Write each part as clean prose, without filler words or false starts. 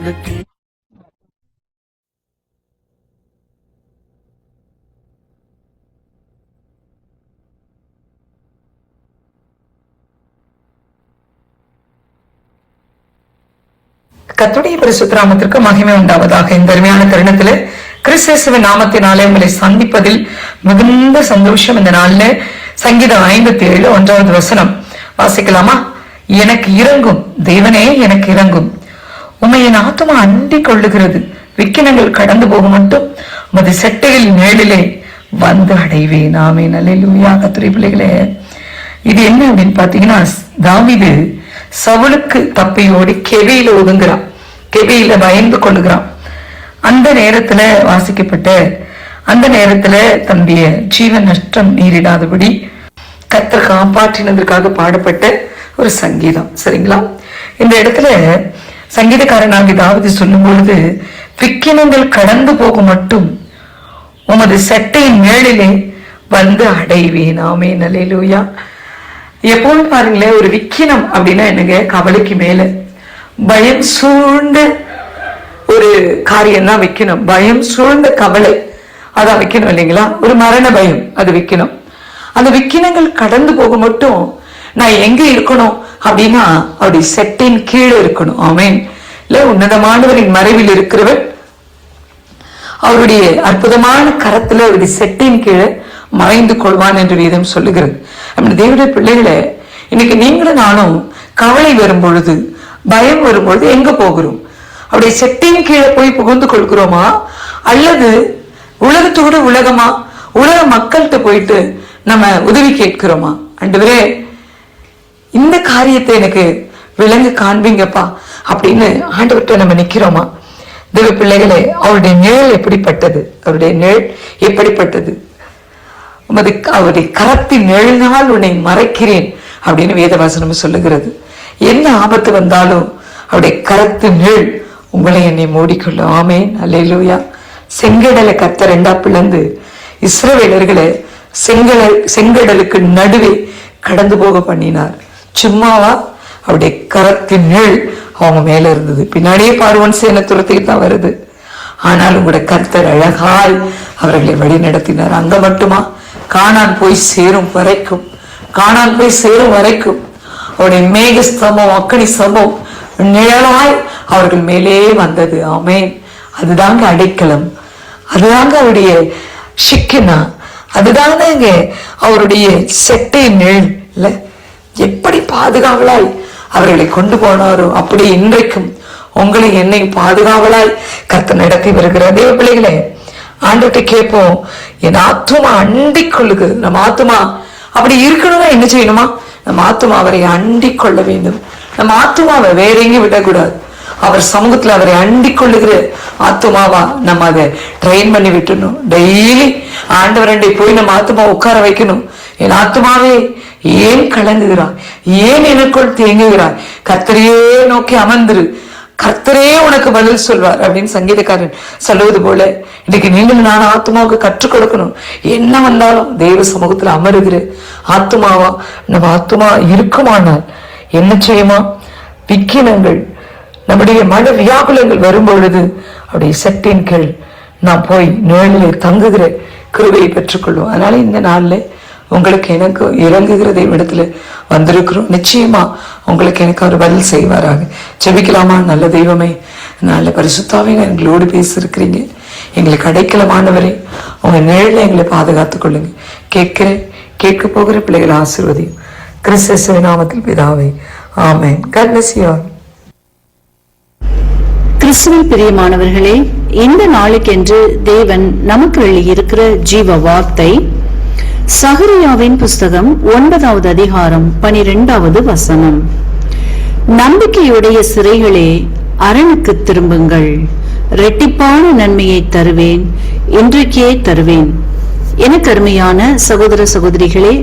கர்த்தருடைய பரிசுத்த நாமத்திற்கு மகிமை உண்டாவதாக. இந்த அருமையான தருணத்துல கிறிஸ்துவின் நாமத்தினாலே உங்களை சந்திப்பதில் மிகுந்த சந்தோஷம். இந்த நாள்ல சங்கீதம் 57 1வது வசனம் வாசிக்கலாமா? எனக்கு இறங்கும் தேவனே, எனக்கு இறங்கும், உம்மை என் ஆத்துமா அண்டிக் கொள்ளுகிறது, விக்கினங்கள் கடந்து போக மட்டும் உமது செட்டையில் மேலிலே வந்து அடைவேன். ஆமென். அல்லேலூயா. கர்த்தருடைய பிள்ளைகளே, இது என்ன அப்படின்னு பாத்தீங்கன்னா, தாவீது சவுலுக்கு தப்பியோடி கெபியில ஒதுங்குறான், கெபியில பயந்து கொள்ளுகிறான். அந்த நேரத்துல வாசிக்கப்பட்ட அந்த நேரத்துல தன்னுடைய ஜீவன் நஷ்டம் நேரிடாதபடி கர்த்தர் காப்பாற்றினதற்காக பாடப்பட்ட ஒரு சங்கீதம். சரிங்களா? இந்த இடத்துல சங்கீதக்காரனாகி தாவீது சொல்லும் பொழுது, விக்கினங்கள் கடந்து போக மட்டும் உமது சட்டையின் மேலிலே வந்து அடைவேன். ஆமென். அல்லேலூயா. எப்பவும் பாருங்களேன், ஒரு விக்கினம் அப்படின்னா என்னங்க? கவலைக்கு மேல பயம் சூழ்ந்த ஒரு காரியம் தான் விக்கணும். பயம் சூழ்ந்த கவலை, அதான் விக்கணும் இல்லைங்களா? ஒரு மரண பயம், அது விக்கணும். அந்த விக்கினங்கள் கடந்து போக மட்டும் நான் எங்க இருக்கணும் அப்படின்னா, அவருடைய செட்டின் கீழே இருக்கணும். ஆமென். இல்ல, உன்னதமானவரின் மறைவில் இருக்கிறவர் அவருடைய அற்புதமான கரத்துல அவருடைய செட்டின் கீழே மறைந்து கொள்வான் என்று வேதம் சொல்லுகிறது. அப்படி தேவனுடைய பிள்ளைகளை, இன்னைக்கு நீங்களும் நானும் கவலை வரும் பொழுது, பயம் வரும் பொழுது எங்க போகிறோம்? அவருடைய செட்டின் கீழே போய் புகுந்து கொள்கிறோமா, அல்லது உலகத்தோட உலகமா, உலக மக்கள்கிட்ட போயிட்டு நம்ம உதவி கேட்கிறோமா? ஆண்டவரே, இந்த காரியத்தை எனக்கு விளங்கு காண்பீங்கப்பா அப்படின்னு ஆண்டவர்கிட்ட நம்ம நிக்கிறோமா? தேவ பிள்ளைகளே, அவருடைய நிழல் எப்படிப்பட்டது, அவருடைய நிழல் எப்படிப்பட்டது? அவருடைய கரத்தின் நிழலினால் உன்னை மறைக்கிறேன் அப்படின்னு வேதவசனம் சொல்லுகிறது. என்ன ஆபத்து வந்தாலும் அவருடைய கரத்தின் நிழல் உங்களை என்னை மூடிக்கொள்ளும். ஆமென். அல்லேலூயா. செங்கடலை கர்த்தர் ரெண்டா பிளந்து இஸ்ரவேலர்களை செங்கடலுக்கு நடுவே கடந்து போக பண்ணினார். சும்மாவா? அவருடைய கரத்தின் நிழல் அவங்க மேல இருந்தது. பின்னாடியே பார்வோன் சேனை துரத்திட்டு தான் வருது. ஆனால் உங்களுடைய கர்த்தர் அழகாய் அவர்களை வழி நடத்தினார். அங்க மட்டுமா? கானான் போய் சேரும் வரைக்கும், கானான் போய் சேரும் வரைக்கும் அவருடைய மேக ஸ்தம்பம், அக்கினி ஸ்தம்பம் நிழலாய் அவர்கள் மேலே வந்தது. ஆமென். அதுதாங்க அடைக்கலம், அதுதாங்க அவருடைய ஷிக்கினா, அதுதாங்க அவருடைய செட்டை நிழல். இல்ல, எப்படி பாதுகாவலாய் அவர்களை கொண்டு போனாரோ அப்படி இன்றைக்கும் உங்களை என்னை பாதுகாவலாய் கர்த்தர் நடத்தி வருகிறார். தேவ பிள்ளைகளே, ஆண்டவர்கிட்ட கேட்போம், என் ஆத்துமா அண்டிக் கொள்ளுது. நம்ம ஆத்துமா அப்படி இருக்கணும்னா என்ன செய்யணுமா? நம்ம ஆத்துமா அவரை அண்டிக் கொள்ள வேண்டும். நம்ம ஆத்துமாவை வேற எங்கேயும் விடக்கூடாது. அவர் சமூகத்துல அவரை அண்டிக் கொள்ளுகிற ஆத்துமாவா நம்ம அதை ட்ரெயின் பண்ணி விட்டுணும். டெய்லி ஆண்டவரண்டை போய் நம்ம ஆத்துமா உட்கார வைக்கணும். என் ஆத்துமாவே ஏன் கலங்குகிறாய், ஏன் எனக்குள் தேங்குகிறாய், கர்த்தரையே நோக்கி அமர்ந்துரு, கர்த்தரே உனக்கு பதில் சொல்வார் அப்படின்னு சங்கீதக்காரன் சொல்லுவது போல, இன்னைக்கு நீங்களும் நான் ஆத்மாவுக்கு கற்றுக் கொடுக்கணும். என்ன வந்தாலும் தெய்வ சமூகத்துல அமருகிற ஆத்மாவா நம்ம ஆத்மா இருக்குமானால் என்ன செய்யுமா? விக்கினங்கள், நம்முடைய மன வியாகுலங்கள் வரும் பொழுது அவருடைய சட்டின் கீழ் நாம் போய் நிழலிலே தங்குகிற கிருபையை பெற்றுக்கொள்வோம். அதனால இந்த நாள்ல உங்களுக்கு எனக்கு இறங்குகிற இடத்துல வந்திருக்கிறோம். நிச்சயமா உங்களுக்கு எனக்கு அவர் பதில் செய்வாராக. ஜெபிக்கலாமா? நல்ல தெய்வமே, நல்ல பரிசுத்தாவே எங்களோடு பேசியிருக்கிறீங்க. எங்களுக்கு அடைக்கலமானவரே, உங்க நிழல எங்களை பாதுகாத்துக் கொள்ளுங்க. கேட்க போகிற பிள்ளைகளை ஆசீர்வதியும். கிறிஸ்து நாமத்தில் பிதாவே, ஆமென். God bless you all. கிறிஸ்துவில் பிரியமானவர்களே, இந்த நாளுக்கென்று தேவன் நமக்கு எழுதியிருக்கிற ஜீவ வார்த்தை சகரியாவின் புஸ்தகம் 9வது அதிகாரம் 12வது வசனம். நம்பிக்கையுடைய சிறைகளே, அரணுக்கு திரும்புங்கள், இரட்டிப்பான நன்மையை தருவேன், இன்றைக்கே தருவேன். எனக்கு அருமையான சகோதர சகோதரிகளே,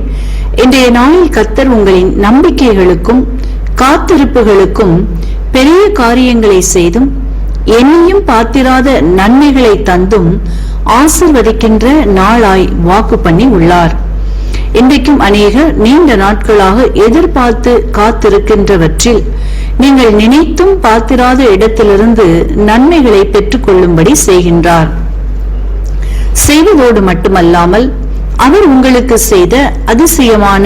இன்றைய நாளில் கர்த்தர் உங்களின் நம்பிக்கைகளுக்கும் காத்திருப்புகளுக்கும் பெரிய காரியங்களை செய்தும் என்னையும் பார்த்திராத நன்மைகளை தந்தும் ஆசீர்வதிக்கின்ற நாளாய் வாக்கு பண்ணி உள்ளார். இன்றைக்கும் அநேகர் நீண்ட நாட்களாக எதிர்பார்த்து காத்திருக்கின்றவற்றில் நீங்கள் நினைத்தும் பார்த்திராத இடத்திலிருந்து நன்மைகளை பெற்றுக் கொள்ளும்படி செய்கின்றார். செய்வதோடு மட்டுமல்லாமல் அவர் உங்களுக்கு செய்த அதிசயமான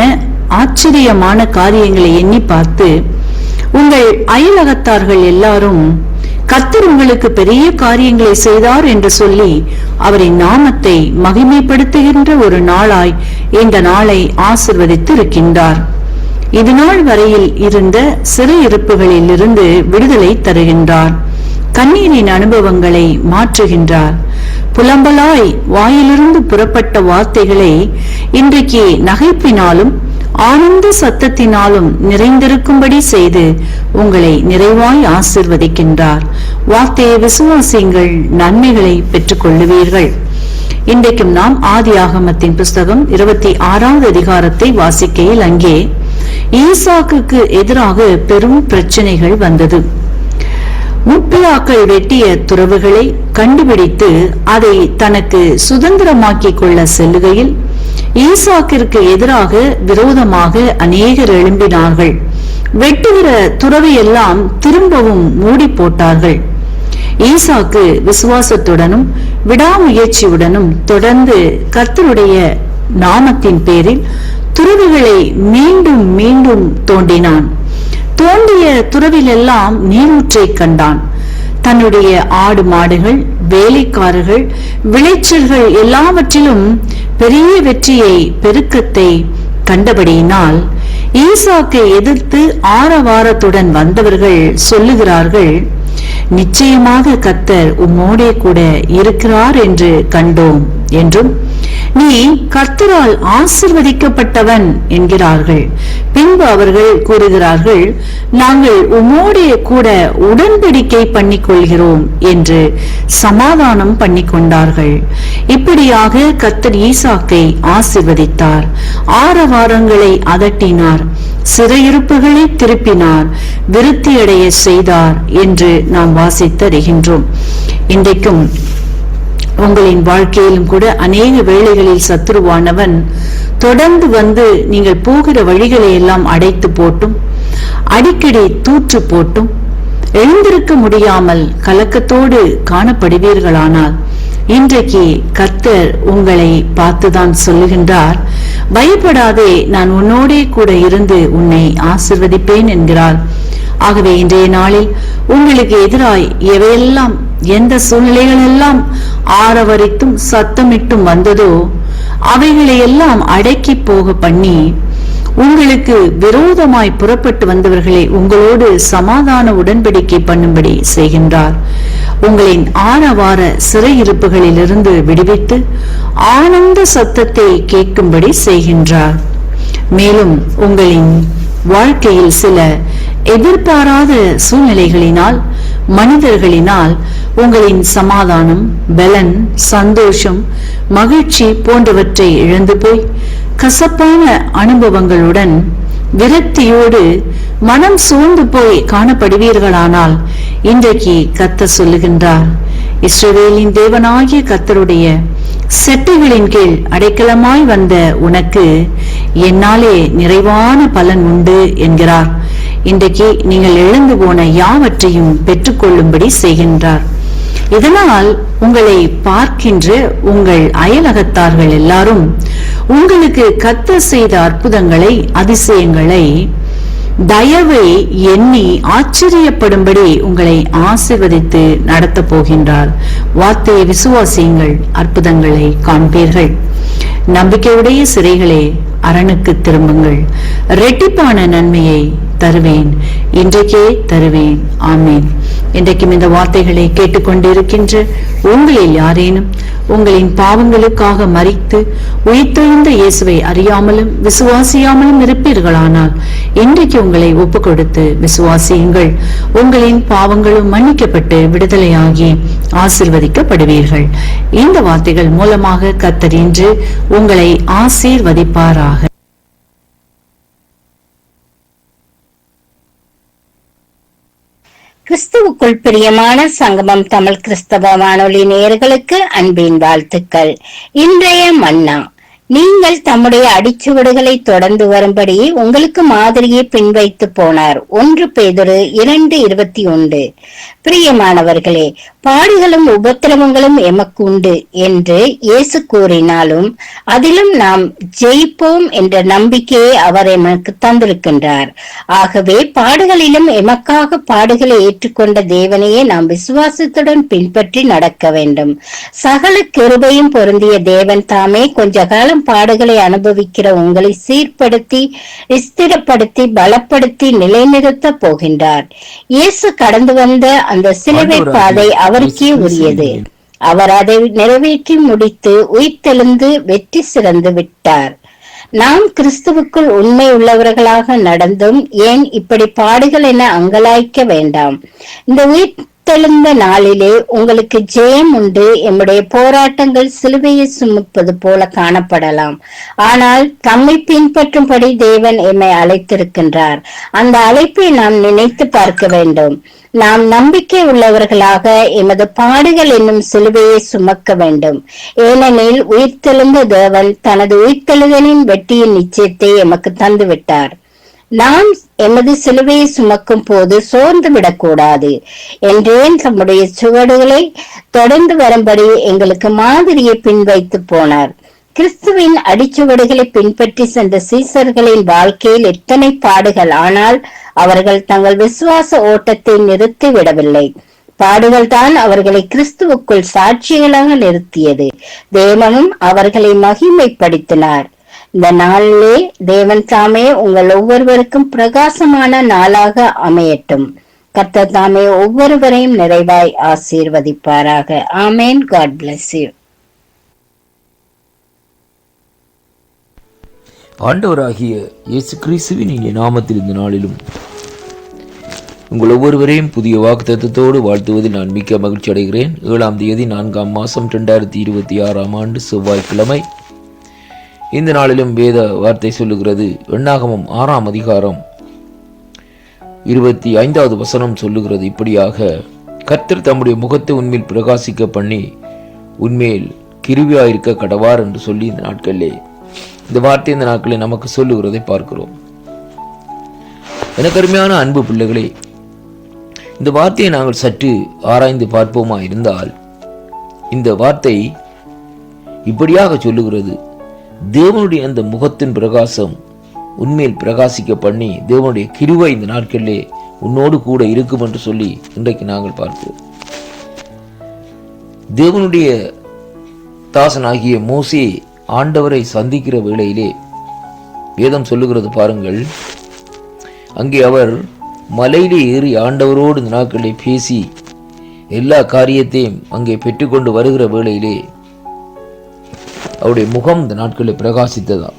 ஆச்சரியமான காரியங்களை எண்ணி பார்த்து உங்கள் அயலகத்தார்கள் எல்லாரும் கர்த்தர் உங்களுக்கு பெரிய காரியங்களை செய்தார் என்று சொல்லி அவரின் நாமத்தை மகிமைப்படுத்துகின்ற ஒரு நாளாய் இந்த நாளை ஆசிர்வதித்து இருக்கின்றார். இது நாள் வரையில் இருந்த சிறையிருப்புகளில் இருந்து விடுதலை தருகின்றார். கண்ணீரின் அனுபவங்களை மாற்றுகின்றார். புலம்பலாய் வாயிலிருந்து புறப்பட்ட வார்த்தைகளை இன்றைக்கு நகைப்பினாலும் ஆனந்த சத்தத்தினாலும் நிறைந்திருக்கும்படி செய்து உங்களை நிறைவாய் ஆசிர்வதிக்கின்றார். வார்த்தையை விசுவாசியுங்கள், நன்மைகளை பெற்றுக் கொள்ளுவீர்கள். இன்றைக்கும் நாம் ஆதியாகமத்தின் புஸ்தகம் 26வது அதிகாரத்தை வாசிக்கையில் அங்கே ஈசாக்குக்கு எதிராக பெரும் பிரச்சனைகள் வந்தது. முற்பிதாக்கள் வெட்டிய துறவுகளை கண்டுபிடித்து அதை தனக்கு சுதந்திரமாக்கிக் கொள்ள செல்லுகையில் ஈசாக்கிற்கு எதிராக விரோதமாக அநேகர் எழும்பினார்கள். வெட்டுகிற துறவையெல்லாம் திரும்பவும் மூடி போட்டார்கள். ஈசாக்கு விசுவாசத்துடனும் விடாமுயற்சியுடனும் தொடர்ந்து கர்த்தருடைய நாமத்தின் பேரில் துறவுகளை மீண்டும் மீண்டும் தோண்டினான். தோண்டிய துறவிலெல்லாம் நீரூற்றை கண்டான். தன்னுடைய ஆடு மாடுகள், வேலைக்காரர்கள், விளைச்சல்கள் எல்லாவற்றிலும் பெரிய வெற்றியை, பெருக்கத்தை கண்டபடியினால் ஈசாக்கை எதிர்த்து ஆரவாரத்துடன் வந்தவர்கள் சொல்லுகிறார்கள், நிச்சயமாக கர்த்தர் உம்மோடே கூட இருக்கிறார் என்று கண்டோம் என்றும் நீ கர்த்தரால் ஆசிர்வதிக்கப்பட்டவன் என்கிறார்கள். பின்பு அவர்கள் கூறுகிறார்கள், நாங்கள் உம்மோடே கூட உடன்படிக்கை பண்ணிக் கொள்கிறோம் என்று சமாதானம் பண்ணிக்கொண்டார்கள். இப்படியாக கர்த்தர் ஈசாக்கை ஆசிர்வதித்தார். ஆரவாரங்களை அதட்டினார், சிறையிருப்புகளை திருப்பினார், விருத்தியடைய செய்தார் என்று நாம் வாசித்தறிகின்றோம். இன்றைக்கும் உங்களின் வாழ்க்கையிலும் கூட அநேக வேளைகளில் சத்துருவானவன் தொடர்ந்து வந்து நீங்கள் போகிற வழிகளை எல்லாம் அடைத்து போட்டும் அடிக்கடி தூற்று போட்டும் எழுந்திருக்க முடியாமல் கலக்கத்தோடு காணப்படுவீர்களானால் இன்றைக்கு கர்த்தர் உங்களை பார்த்துதான் சொல்லுகின்றார், பயப்படாதே, நான் உன்னோடே கூட இருந்து உன்னை ஆசிர்வதிப்பேன் என்கிறார். ஆகவே இன்றைய நாளில் உங்களுக்கு எதிராய் எவையெல்லாம், எந்த சூழ்நிலைகள் எல்லாம் ஆரவரித்தும் சத்தமிட்டும் வந்ததோ அவைகளை எல்லாம் அடக்கி போக பண்ணி உங்களுக்கு விரோதமாய் புறப்பட்டு வந்தவர்களை உங்களோடு சமாதான உடன்படிக்கை பண்ணும்படி செய்கின்றார். உங்களின் ஆரவார சிறையிருப்புகளிலிருந்து விடுவித்து ஆனந்த சத்தத்தை கேட்கும்படி செய்கின்றார். மேலும் உங்களின் வாழ்க்கையில் சில எதிர்பாராத சூழ்நிலைகளினால், மனிதர்களினால் உங்களின் சமாதானம், பலன், சந்தோஷம், மகிழ்ச்சி போன்றவற்றை இழந்து போய் கசப்பான அனுபவங்களுடன் விரக்தியோடு மனம் சோர்ந்து போய் காணப்படுவீர்களானால் இன்றைக்கு கர்த்தர் சொல்லுகின்றார், இஸ்ரவேலின் தேவனாகிய கர்த்தருடைய செட்டைகளின் கீழ் அடைக்கலமாய் வந்த உனக்கு என்னாலே நிறைவான பலன் உண்டு என்கிறார். இன்றைக்கு நீங்கள் இழந்து போன யாவற்றையும் பெற்றுக்கொள்ளும்படி செய்கின்றார். இதனால் உங்களை பார்க்கின்ற உங்கள் அயலகத்தார்கள் எல்லாரும் உங்களுக்கு கர்த்தர் செய்த அற்புதங்களை, அதிசயங்களை, தயவை எண்ணி ஆச்சரியப்படும்படி உங்களை ஆசீர்வதித்து நடத்த போகின்றார். வார்த்தையை விசுவாசியுங்கள், அற்புதங்களை காண்பீர்கள். நம்பிக்கையுடைய சிறைகளே, அரணுக்கு திரும்புங்கள், இரட்டிப்பான நன்மையை தருவேன், இன்றைக்கே தருவேன். ஆமீன். இன்றைக்கும் இந்த வார்த்தைகளை கேட்டுக்கொண்டிருக்கின்ற உங்களில் யாரேனும் உங்களின் பாவங்களுக்காக மரித்து உயிர்த்தெழுந்த இயேசுவை அறியாமலும் விசுவாசியாமலும் இருப்பீர்களானால் இன்றைக்கு உங்களை ஒப்புக் கொடுத்து விசுவாசியுங்கள். உங்களின் பாவங்களும் மன்னிக்கப்பட்டு விடுதலையாகி ஆசீர்வதிக்கப்படுவீர்கள். இந்த வார்த்தைகள் மூலமாக கர்த்தர் இன்று உங்களை ஆசீர்வதிப்பாராக. கிறிஸ்துவுக்குள் பிரியமான சங்கமம் தமிழ் கிறிஸ்தவ வானொலி நேயர்களுக்கு அன்பின் வாழ்த்துக்கள். இன்றைய மன்னா நீங்கள் தம்முடைய அடிச்சுவடுகளை தொடர்ந்து வரும்படி உங்களுக்கு மாதிரியை பின்வைத்து போனார். 1 பேதுரு 2:21. பிரியமானவர்களே, பாடுகளும் உபத்திரவங்களும் எமக்கு உண்டு என்று இயேசு கூறினாலும் அதிலும் நாம் ஜெயிப்போம் என்ற நம்பிக்கையை அவர் எமக்கு தந்திருக்கின்றார். ஆகவே பாடுகளிலும் எமக்காக பாடுகளை ஏற்றுக்கொண்ட தேவனையே நாம் விசுவாசத்துடன் பின்பற்றி நடக்க வேண்டும். சகல கிருபையும் பொருந்திய தேவன் தாமே கொஞ்ச காலம் பாடுகளை அனுபவிக்கிற உங்களை சீர்படுத்தி, ஸ்திரப்படுத்தி, பலப்படுத்தி நிலைநிறுத்த போகின்றார். இயேசு கடந்து வந்த அந்த சிலுவை பாதை அவருக்கே உரியது. அவர் அதை நிறைவேற்றி முடித்து உயிர்த்தெழுந்து வெற்றி சிறந்து விட்டார். நாம் கிறிஸ்துவுக்குள் உண்மை உள்ளவர்களாக நடந்தும் ஏன் இப்படி பாடுகள் என அங்கலாய்க்க வேண்டாம். இந்த உயிர்த்தெழுந்த நாளிலே உங்களுக்கு ஜெயம் உண்டு. எம்முடைய போராட்டங்கள் சிலுவையை சுமப்பது போல காணப்படலாம். ஆனால் தம்மை பின்பற்றும்படி தேவன் எம்மை அழைத்திருக்கின்றார். அந்த அழைப்பை நாம் நினைத்து பார்க்க வேண்டும். நாம் நம்பிக்கை உள்ளவர்களாக எமது பாடுகள் என்னும் சிலுவையை சுமக்க வேண்டும். ஏனெனில் உயிர்த்தெழுந்த தேவன் தனது உயிர்த்தெழுதலின் வெற்றியின் நிச்சயத்தை எமக்கு தந்துவிட்டார். நாம் எமது சிலுவையை சுமக்கும் போது சோர்ந்து விடக்கூடாது. என்றேன் தம்முடைய சுவடுகளை தொடர்ந்து வரும்படி எங்களுக்கு மாதிரியை பின்வைத்து போனார். கிறிஸ்துவின் அடிச்சுவடுகளை பின்பற்றி சென்ற சீசர்களின் வாழ்க்கையில் எத்தனை பாடுகள்! ஆனால் அவர்கள் தங்கள் விசுவாச ஓட்டத்தை நிறுத்தி விடவில்லை. பாடுகள் தான் அவர்களை கிறிஸ்துவுக்குள் சாட்சிகளாக நிறுத்தியது. தேவனும் அவர்களை மகிமைப்படுத்தினார். இந்த நாளிலே தேவன் தாமே உங்கள் ஒவ்வொருவருக்கும் பிரகாசமான நாளாக அமையட்டும். கர்த்தர் தாமே ஒவ்வொருவரையும் நிறைவாய் ஆசீர்வதிப்பாராக. ஆமேன். God bless you. ஆண்டவராகிய இயேசு கிறிஸ்துவின் இனிய நாமத்தில் இந்த நாளிலும் உங்கள் ஒவ்வொருவரையும் புதிய வாக்குத்தத்தத்தோடு வாழ்த்துவதில் நான் மிக்க மகிழ்ச்சி அடைகிறேன். 7ஆம் தேதி 4ஆம் மாதம் 2026ஆம் ஆண்டு செவ்வாய்க்கிழமை. இந்த நாளிலும் வேத வார்த்தை சொல்லுகிறது. எண்ணாகமம் 6ஆம் அதிகாரம் 25வது வசனம் சொல்லுகிறது இப்படியாக: கர்த்தர் தம்முடைய முகத்தை உன்மேல் பிரகாசிக்க பண்ணி உன்மேல் கிருபையாயிருக்க கடவார் என்று சொல்லி இந்த நாட்களிலே இந்த வார்த்தை இந்த நாட்களில் நமக்கு சொல்லுகிறதை பார்க்கிறோம். எனக்கு அருமையான அன்பு பிள்ளைகளே, இந்த வார்த்தையை நாங்கள் சற்று ஆராய்ந்து பார்ப்போமா இருந்தால் இந்த வார்த்தை இப்படியாக சொல்லுகிறது: தேவனுடைய அந்த முகத்தின் பிரகாசம் உன்மேல் பிரகாசிக்க பண்ணி தேவனுடைய கிருபை இந்த நாட்களிலே உன்னோடு கூட இருக்கும் என்று சொல்லி இன்றைக்கு நாங்கள் பார்க்கிறோம். தேவனுடைய தாசனாகிய மோசே ஆண்டவரை சந்திக்கிற வேளையிலே வேதம் சொல்லுகிறது பாருங்கள். அங்கே அவர் மலையிலே ஏறி ஆண்டவரோடு இந்த நாட்களை பேசி எல்லா காரியத்தையும் அங்கே பெற்றுக்கொண்டு வருகிற வேளையிலே அவருடைய முகம் இந்த நாட்களில் பிரகாசித்ததா.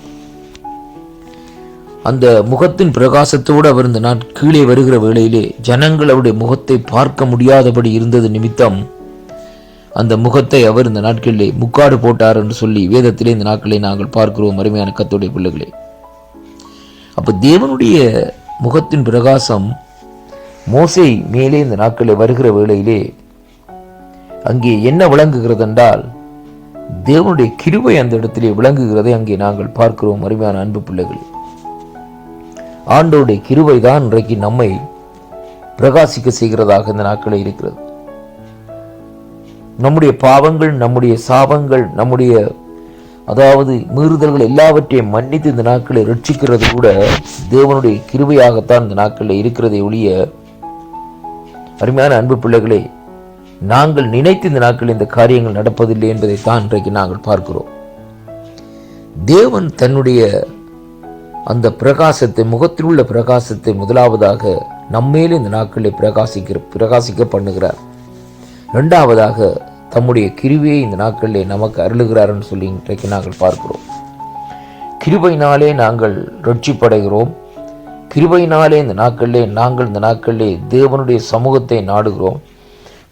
அந்த முகத்தின் பிரகாசத்தோடு அவர் இந்த கீழே வருகிற வேளையிலே ஜனங்கள் அவருடைய முகத்தை பார்க்க முடியாதபடி இருந்தது நிமித்தம் அந்த முகத்தை அவர் இந்த நாட்களிலே முக்காடு போட்டார் என்று சொல்லி வேதத்திலே இந்த நாட்களை நாங்கள் பார்க்கிறோம். அருமையான கர்த்தருடைய பிள்ளைகளே, அப்ப தேவனுடைய முகத்தின் பிரகாசம் மோசே மேலே இந்த நாட்களில் வருகிற வேளையிலே அங்கே என்ன விளங்குகிறது என்றால் தேவனுடைய கிருபை அந்த இடத்திலே விளங்குகிறதை அங்கே நாங்கள் பார்க்கிறோம். அருமையான அன்பு பிள்ளைகள், ஆண்டவருடைய கிருபை தான் இன்றைக்கு நம்மை பிரகாசிக்க செய்கிறதாக இந்த நாட்களில் இருக்கிறது. நம்முடைய பாவங்கள், நம்முடைய சாபங்கள், நம்முடைய அதாவது மீறுதல்கள் எல்லாவற்றையும் மன்னித்து இந்த நாட்களை ரட்சிக்கிறது கூட தேவனுடைய கிருபையாகத்தான் இந்த நாட்களில் இருக்கிறதை ஒழிய, அருமையான அன்பு பிள்ளைகளே, நாங்கள் நினைத்து இந்த நாட்களில் இந்த காரியங்கள் நடப்பதில்லை என்பதை தான் இன்றைக்கு நாங்கள் பார்க்கிறோம். தேவன் தன்னுடைய அந்த பிரகாசத்தை, முகத்தில் உள்ள பிரகாசத்தை முதலாவதாக நம்மேலே இந்த நாட்களில் பிரகாசிக்க பண்ணுகிறார். இரண்டாவதாக தம்முடைய கிருபையை இந்த நாட்களிலே நமக்கு அருளுகிறார் என்று சொல்லி இன்றைக்கு நாங்கள் பார்க்கிறோம். கிருபையினாலே நாங்கள் ரட்சிப்படைகிறோம். கிருபையினாலே இந்த நாட்களிலே தேவனுடைய சமூகத்தை நாடுகிறோம்.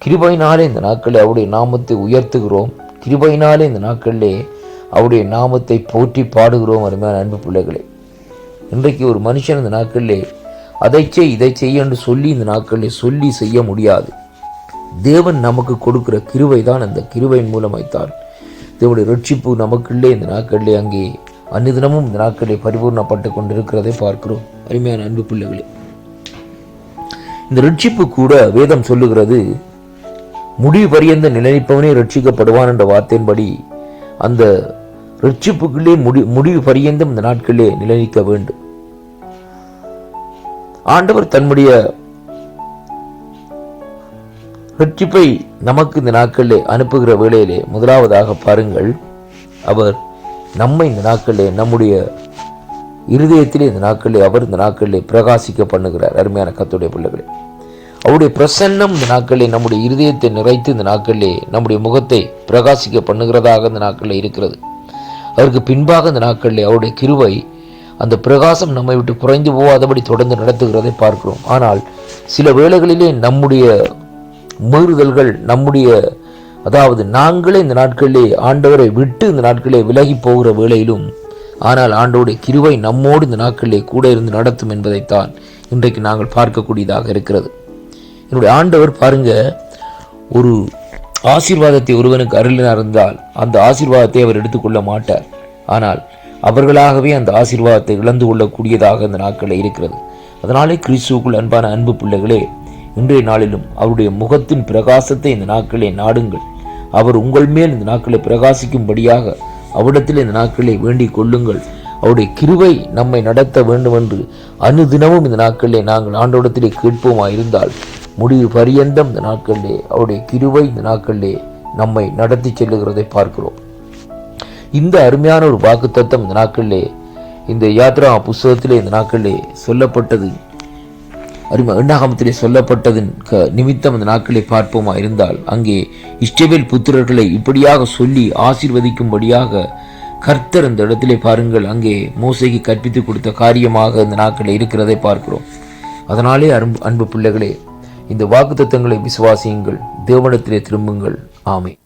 கிருபையினாலே இந்த நாட்களிலே அவருடைய நாமத்தை உயர்த்துகிறோம். கிருபையினாலே இந்த நாட்களிலே அவருடைய நாமத்தை போற்றி பாடுகிறோம். அருமையான அன்பு பிள்ளைகளே, இன்றைக்கு ஒரு மனுஷன் இந்த நாட்களிலே அதை செய் இதை செய்ய என்று சொல்லி இந்த நாட்களிலே சொல்லி செய்ய முடியாது. தேவன் நமக்கு கொடுக்கிற கிருபை தான், அந்த கிருபையின் மூலமாய்த்தான் தேவனுடைய ரட்சிப்பு நமக்குள்ளே இந்த நாட்களிலே அங்கே அன்னிதினமும் இந்த நாட்களிலே பரிபூர்ணப்பட்டு கொண்டிருக்கிறதை பார்க்கிறோம். அருமையான அன்பு பிள்ளைகளே, இந்த ரட்சிப்பு கூட வேதம் சொல்லுகிறது, முடிவு பரியந்த நிலைப்பவனே ரட்சிக்கப்படுவான் என்ற வார்த்தையின்படி அந்த ரட்சிப்புக்குள்ளே முடிவு பரியந்தம் இந்த நாட்களிலே நிலைநிற்க வேண்டும். ஆண்டவர் தன்னுடைய ரட்சிப்பை நமக்கு இந்த நாட்களிலே அனுப்புகிற வேளையிலே முதலாவதாக பாருங்கள், அவர் நம்மை இந்த நாட்களிலே நம்முடைய இருதயத்திலே இந்த நாட்களிலே அவர் இந்த நாட்களிலே பிரகாசிக்க பண்ணுகிறார். அருமையான கர்த்தருடைய பிள்ளைகளே, அவருடைய பிரசன்னம் இந்த நாட்களிலே நம்முடைய இருதயத்தை நிறைத்து இந்த நாட்களிலே நம்முடைய முகத்தை பிரகாசிக்க பண்ணுகிறதாக இந்த நாட்களிலே இருக்கிறது. அதற்கு பின்பாக இந்த நாட்களிலே அவருடைய கிருபை அந்த பிரகாசம் நம்மை விட்டு குறைந்து போகாதபடி தொடர்ந்து நடத்துகிறதை பார்க்கிறோம். ஆனால் சில வேளைகளிலே நம்முடைய மீறுதல்கள், அதாவது நாங்களே இந்த நாட்களிலே ஆண்டவரை விட்டு இந்த நாட்களிலே விலகி போகிற வேளையிலும் ஆனால் ஆண்டவருடைய கிருபை நம்மோடு இந்த நாட்களிலே கூட இருந்து நடத்தும் என்பதைத்தான் இன்றைக்கு நாங்கள் பார்க்கக்கூடியதாக இருக்கிறது. என்னுடைய ஆண்டவர் பாருங்க, ஒரு ஆசீர்வாதத்தை ஒருவனுக்கு அருளினார் இருந்தால் அந்த ஆசீர்வாதத்தை அவர் எடுத்துக்கொள்ள மாட்டார். ஆனால் அவர்களாகவே அந்த ஆசீர்வாதத்தை இழந்து கொள்ளக்கூடியதாக இந்த நாட்களில் இருக்கிறது. அதனாலே கிறிஸ்துவுக்குள் அன்பான அன்பு பிள்ளைகளே, இன்றைய நாளிலும் அவருடைய முகத்தின் பிரகாசத்தை இந்த நாட்களே நாடுங்கள். அவர் உங்கள் மேல் இந்த நாட்களை பிரகாசிக்கும்படியாக அவரிடத்தில் இந்த நாட்களை வேண்டிக் கொள்ளுங்கள். அவருடைய கிருபை நம்மை நடத்த வேண்டும் என்று அனுதினமும் இந்த நாட்களிலே நாங்கள் ஆண்டவரிடத்திலே கேட்போமா இருந்தால் முடிவு பரியந்தம் இந்த நாட்களிலே அவருடைய கிருபை இந்த நாட்களிலே நம்மை நடத்தி செல்லுகிறதை பார்க்கிறோம். இந்த அருமையான ஒரு வாக்குத்தத்தம் இந்த நாட்களிலே இந்த யாத்ரா புஸ்தகத்திலே இந்த நாட்களிலே சொல்லப்பட்டது, எண்ணாகமத்திலே சொல்லப்பட்டதின் நிமித்தம் இந்த நாட்களை பார்ப்போமா இருந்தால் அங்கே இஸ்ரவேல் புத்திரர்களை இப்படியாக சொல்லி ஆசீர்வதிக்கும்படியாக கர்த்தர் இந்த இடத்திலே பாருங்கள் அங்கே மோசேக்கு கற்பித்து கொடுத்த காரியமாக இந்த நாட்களில் இருக்கிறதை பார்க்கிறோம். அதனாலே அன்பு பிள்ளைகளே, இந்த வாக்குத்தத்தங்களை விசுவாசியுங்கள், தேவனிடத்திலே திரும்புங்கள். ஆமென்.